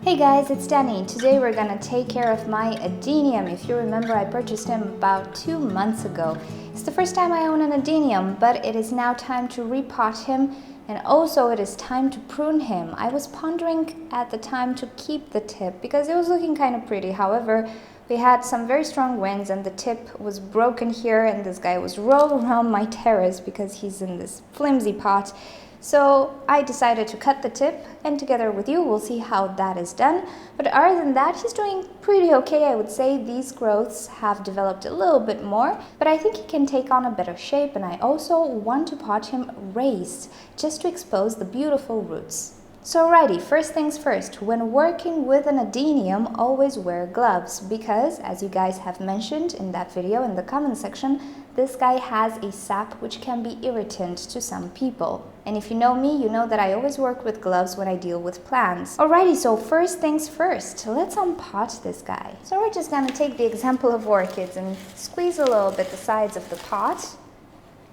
Hey guys, it's Danny. Today we're gonna take care of my Adenium. If you remember, I purchased him about 2 months ago. It's the first time I own an Adenium, but it is now time to repot him, and also it is time to prune him. I was pondering at the time to keep the tip because it was looking kind of pretty. However, we had some very strong winds and the tip was broken here, and this guy was rolled around my terrace because he's in this flimsy pot. So I decided to cut the tip, and together with you we'll see how that is done. But other than that, he's doing pretty okay, I would say. These growths have developed a little bit more, but I think he can take on a better shape, and I also want to pot him raised just to expose the beautiful roots. So alrighty, first things first, when working with an Adenium, always wear gloves because, as you guys have mentioned in that video in the comment section, this guy has a sap which can be irritant to some people. And if you know me, you know that I always work with gloves when I deal with plants. Alrighty, so first things first, let's unpot this guy. So we're just gonna take the example of orchids and squeeze a little bit the sides of the pot,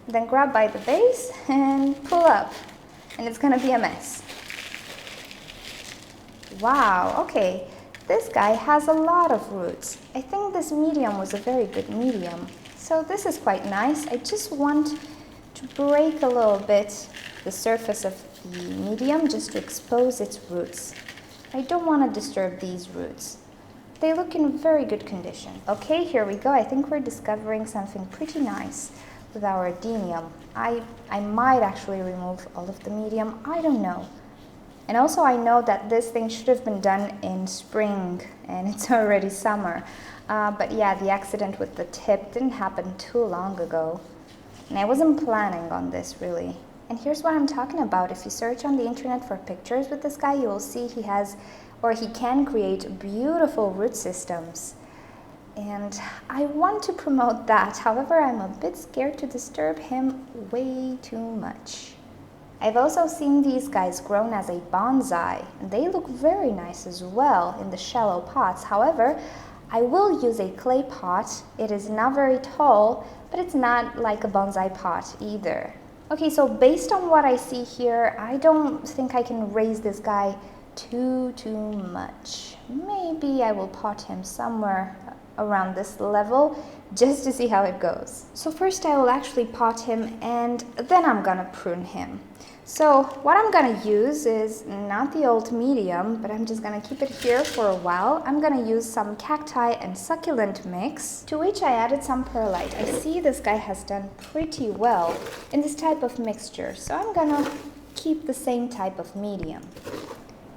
then grab by the base and pull up, and it's gonna be a mess. Wow, okay, this guy has a lot of roots. I think this medium was a very good medium. So this is quite nice. I just want to break a little bit the surface of the medium just to expose its roots. I don't want to disturb these roots. They look in very good condition. Okay, here we go. I think we're discovering something pretty nice with our Adenium. I might actually remove all of the medium. I don't know. And also I know that this thing should have been done in spring and it's already summer. But yeah, the accident with the tip didn't happen too long ago. And I wasn't planning on this really. And here's what I'm talking about. If you search on the internet for pictures with this guy, you will see he has, or he can create beautiful root systems. And I want to promote that. However, I'm a bit scared to disturb him way too much. I've also seen these guys grown as a bonsai, and they look very nice as well in the shallow pots. However, I will use a clay pot. It is not very tall, but it's not like a bonsai pot either. Okay, so based on what I see here, I don't think I can raise this guy too much. Maybe I will pot him somewhere around this level just to see how it goes. So first I will actually pot him, and then I'm gonna prune him. So what I'm gonna use is not the old medium, but I'm just gonna keep it here for a while. I'm gonna use some cacti and succulent mix, to which I added some perlite. I see this guy has done pretty well in this type of mixture, so I'm gonna keep the same type of medium.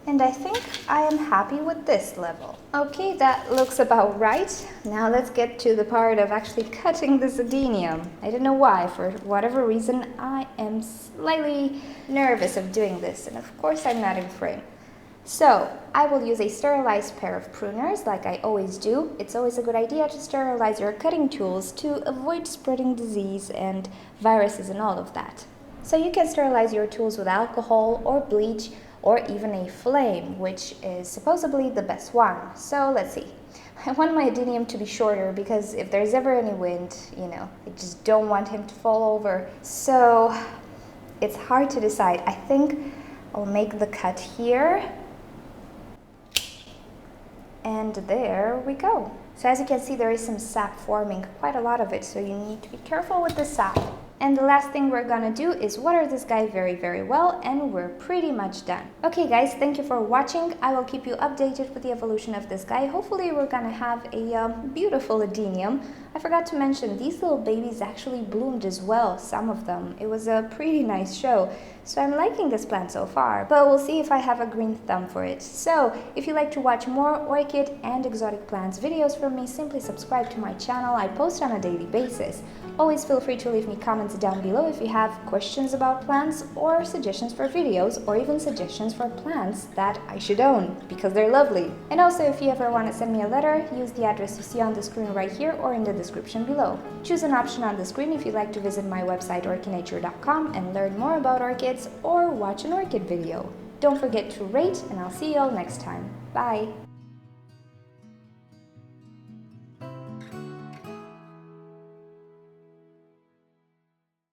And I think I am happy with this level. Okay, that looks about right. Now let's get to the part of actually cutting this Adenium. I don't know why, for whatever reason, I am slightly nervous of doing this, and of course I'm not in frame. So I will use a sterilized pair of pruners like I always do. It's always a good idea to sterilize your cutting tools to avoid spreading disease and viruses and all of that. So you can sterilize your tools with alcohol or bleach, or even a flame, which is supposedly the best one. So let's see. I want my Adenium to be shorter because if there's ever any wind, you know, I just don't want him to fall over. So it's hard to decide. I think I'll make the cut here. And there we go. So as you can see, there is some sap forming, quite a lot of it, so you need to be careful with the sap. And the last thing we're gonna do is water this guy very well, and we're pretty much done. Okay guys, thank you for watching. I will keep you updated with the evolution of this guy. Hopefully we're gonna have a beautiful Adenium. I forgot to mention, these little babies actually bloomed as well, some of them. It was a pretty nice show. So I'm liking this plant so far, but we'll see if I have a green thumb for it. So if you like to watch more orchid and exotic plants videos from me, simply subscribe to my channel. I post on a daily basis. Always feel free to leave me comments down below if you have questions about plants or suggestions for videos, or even suggestions for plants that I should own because they're lovely. And also, if you ever want to send me a letter, use the address you see on the screen right here or in the description below. Choose an option on the screen if you'd like to visit my website orchidnature.com and learn more about orchids or watch an orchid video. Don't forget to rate, and I'll see you all next time. Bye!